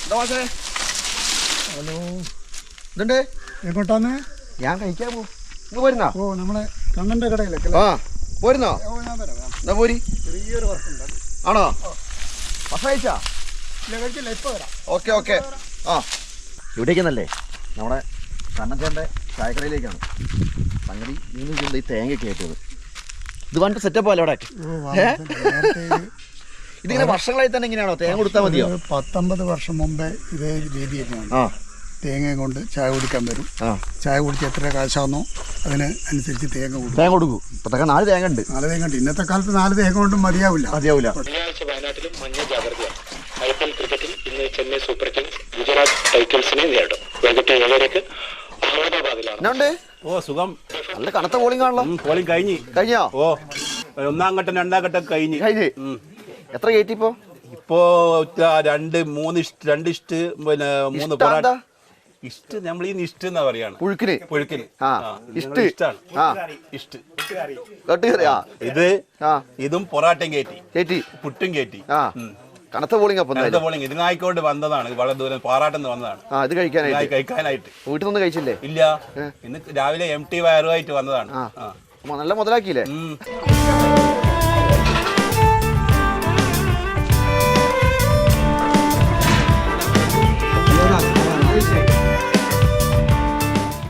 Hello, ഇതുണ്ട് എങ്ങോട്ടാന്ന്? ഞാൻ കഴിക്കാൻ പോകും. പോരുന്നോ? ഓ, നമ്മളെ കണ്ണന്റെ കടയിലേക്ക്. ആ, പോരുന്നോ? ഞാൻ വരാം. എന്നാ പോരി. ചെറിയൊരു വർക്കുണ്ട്. ആണോ? ഭക്ഷണം കഴിച്ചാ? ഇല്ല, കഴിച്ചില്ല, ഇപ്പൊ വരാം. Okay okay. ആ, ഇവിടേക്കെന്നല്ലേ നമ്മുടെ കണ്ണച്ചേൻ്റെ ചായക്കടയിലേക്കാണ്. സംഗതി ഈ തേങ്ങയൊക്കെ ആയിട്ടത്. ഇത് വന്നിട്ട് സെറ്റപ്പ് അല്ലേ അവിടെ? ഇതിങ്ങനെ വർഷങ്ങളായി തന്നെ ഇങ്ങനെയാണോ? തേങ്ങ കൊടുത്താൽ മതിയോ? 19 വർഷം മുമ്പേ ഇതേ രീതിയൊക്കെയാണ്. തേങ്ങയും കൊണ്ട് ചായ കുടിക്കാൻ വരും. ചായ കുടിച്ച് എത്ര കാശാന്നോ അതിന് അനുസരിച്ച് തേങ്ങ കൊടുക്കും. ഇപ്പൊക്കെ 4 തേങ്ങ ഉണ്ട്. 4 തേങ്ങ ഉണ്ട്. ഇന്നത്തെ കാലത്ത് 4 തേങ്ങ കൊണ്ടും മതിയാവില്ല. വെള്ളിയാഴ്ച വയനാട്ടിലും മഞ്ഞ ജാഗ്രതയാണ്. IPL ക്രിക്കറ്റിൽ ഇന്ന് ചെന്നൈ സൂപ്പർ കിങ്സ് ഗുജറാത്ത് ടൈറ്റൻസിനെ നേരിടും. വൈകിട്ട് 7:30 അഹമ്മദാബാദിലാണ്. ഓ, സുഖം. നല്ല കനത്ത പോളിംഗ് ആണല്ലോ. പോളിംഗ് കഴിഞ്ഞോ? ഓ, 1ാം ഘട്ടം 2ാം ഘട്ടം കഴിഞ്ഞ്. എത്ര കയറ്റി ഇപ്പോ? 2, 3 ഇഷ്ട്, പിന്നെ 3 പൊറാട്ട. ഇഷ്ട് നമ്മൾ ഈ ഇഷ്ട എന്നാ പറയാണ്. പുഴുക്കിന് ഇഷ്ടാണ്. ഇതും പൊറാട്ടയും കയറ്റി, പുട്ടും കയറ്റി. കനത്ത പോളിംഗ്. ഇതിനായിക്കോട്ട് വന്നതാണ്. വളരെ ദൂരം പാറാട്ടെന്ന് വന്നതാണ്. ഇത് കഴിക്കാനായിട്ട്. വീട്ടിൽ നിന്ന് കഴിച്ചില്ലേ? ഇല്ല, ഇന്ന് രാവിലെ MT വയറുമായിട്ട് വന്നതാണ്. നല്ല മുതലാക്കിയില്ലേ?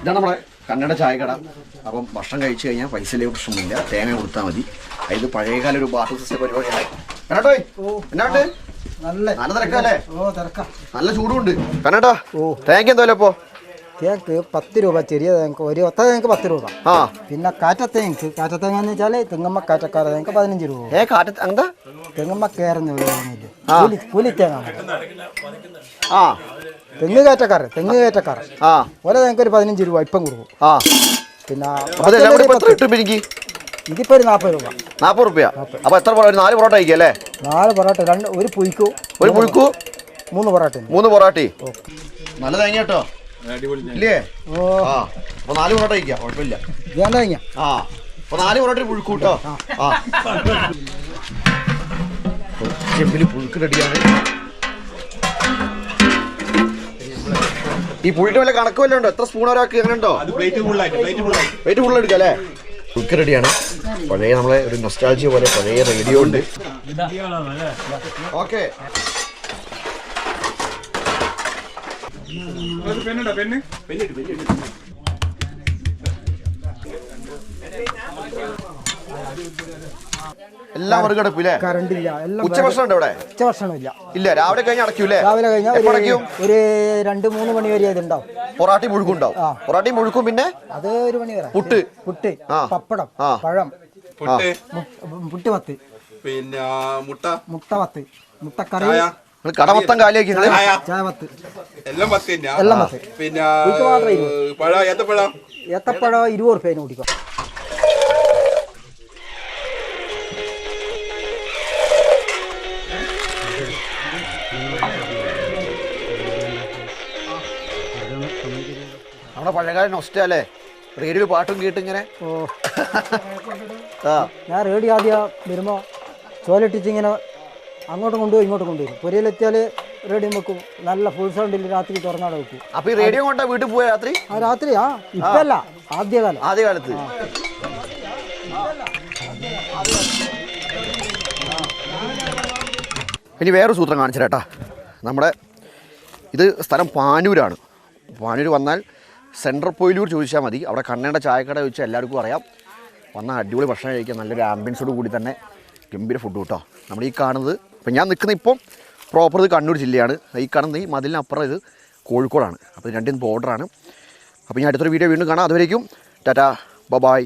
ഇതാണ് നമ്മുടെ കണ്ണട ചായക്കട. അപ്പം ഭക്ഷണം കഴിച്ചു കഴിഞ്ഞാൽ പൈസയിലെ പ്രശ്നമില്ല, തേങ്ങ കൊടുത്താൽ മതി. ഇത് പഴയകാല ഒരു ബാർ സിസ്റ്റം പരിപാടിയാണ്. കണ്ണട്ടോ എന്നാണ്ട് നല്ല തിരക്കല്ലേ? നല്ല ചൂടുണ്ട്. കണ്ണട്ടാ തേങ്ങ എന്തോല്ലോ ഇപ്പോ? തേങ്ങക്ക് 10 രൂപ. ചെറിയ തേങ്ങക്ക് ഒരു ഒത്ത തേങ്ങക്ക് 10 രൂപ. പിന്നെ കാറ്റത്തേങ്ങ എന്ന് വെച്ചാല് തെങ്ങമ്മ കാറ്റക്കാര തേങ്ങക്ക് 15 രൂപ. തെങ്ങമ്മ കയറുന്ന കൂലി തേങ്ങ. തെങ്ങ് കയറ്റക്കാരൻ ഓരോ തേങ്ങക്ക് ഒരു 15 രൂപ ഇപ്പം കൊടുക്കും. പിന്നെ ഇതിപ്പോ ഒരു 40 രൂപ. 40 രൂപ. അപ്പൊ എത്ര 4 പൊറോട്ട കഴിക്കും അല്ലേ? 4 പൊറോട്ട, ഒരു പുഴുക്കു 3 പൊറോട്ട. നല്ല തേങ്ങ കേട്ടോ. ഇല്ലേ? അപ്പൊ 4 പൊറോട്ട കഴിക്കാം, കുഴപ്പമില്ല. അപ്പൊ 4 പൊറോട്ട പുഴുക്കു കേട്ടോ. പുഴുക്ക് റെഡിയാണ്. ഈ പുഴുക്ക് വല്ല കണക്ക് വല്ല ഉണ്ടോ? എത്ര സ്പൂൺ ഒരാൾക്ക് അങ്ങനെ ഉണ്ടോ? വെയിറ്റ് ഫുൾ എടുക്കാം അല്ലേ? പുഴുക്ക് റെഡിയാണ്. പഴയ നമ്മളെ ഒരു നൊസ്റ്റാൾജിയ പോലെ പഴയ റേഡിയോ ഉണ്ട്. ഓക്കെ, എല്ലാം മറുകടപ്പില്ലേ? കറണ്ട് ഇല്ല. ഉച്ചഭക്ഷണം ഉണ്ട് ഇവിടെ? ഉച്ചഭക്ഷണം ഇല്ല. രാവിലെ കഴിഞ്ഞാൽ അടയ്ക്കൂലേ? രാവിലെ കഴിഞ്ഞാൽ ഒരു 2-3 മണി വരെ ഇതുണ്ടാവും. പൊറാട്ടി മുഴുക്കും ഉണ്ടാവും. പൊറാട്ടി മുഴുക്കും. പിന്നെ അത് 1 മണി വരെ പുട്ട്, പപ്പടം, പഴം, പുട്ട് 10, പിന്നെ മുട്ട 10, മുട്ടക്കറി. കട മൊത്തം കാലിയാക്കി. ചായ 10. എല്ലാം 10. പിന്നെ ഏത്തപ്പഴം 20 രൂപ കുടിക്കാം. നമ്മുടെ പഴയകാല നൊസ്റ്റ അല്ലേ? റേഡിയോ പാട്ടും കേട്ടിങ്ങനെ. ഞാൻ റേഡിയോ ആദ്യം വരുമ്പോ ചോലിട്ടിച്ചിങ്ങനെ അങ്ങോട്ടും കൊണ്ടുപോയി ഇങ്ങോട്ടും കൊണ്ടുവരും. പുരയിലെത്തിയാൽ റേഡിയോ വെക്കും. നല്ല ഫുൾ സൗണ്ടിൽ രാത്രി തുറന്നാടെ വെക്കും. അപ്പൊ ഈ റേഡിയോ കൊണ്ടാ വീട്ടിൽ പോയ രാത്രി? രാത്രി ഇപ്പല്ല, ആദ്യകാലത്ത്. ഇനി വേറൊരു സൂത്രം കാണിച്ചു തരാട്ടാ. നമ്മുടെ ഇത് സ്ഥലം പാനൂരാണ്. പാനൂർ വന്നാൽ സെൻട്രൽ പൊയിലൂർ ചോദിച്ചാൽ മതി. അവിടെ കണ്ണേണ്ട ചായക്കട ചോദിച്ചാൽ എല്ലാവർക്കും അറിയാം. വന്നാൽ അടിപൊളി ഭക്ഷണം കഴിക്കാം. നല്ലൊരു ആംബിയൻസോട് കൂടി തന്നെ ഗംഭീര ഫുഡ് കേട്ടോ. നമ്മൾ ഈ കാണുന്നത്, ഇപ്പം ഞാൻ നിൽക്കുന്ന ഇപ്പം പ്രോപ്പർ ഇത് കണ്ണൂർ ജില്ലയാണ്. ഈ കാണുന്നത് ഈ മതിലിനപ്പുറം ഇത് കോഴിക്കോടാണ്. അപ്പോൾ രണ്ടും ബോർഡറാണ്. അപ്പോൾ ഞാൻ അടുത്തൊരു വീഡിയോ വീണ്ടും കാണാം. അതുവരേക്കും ടാറ്റാ, ബൈ.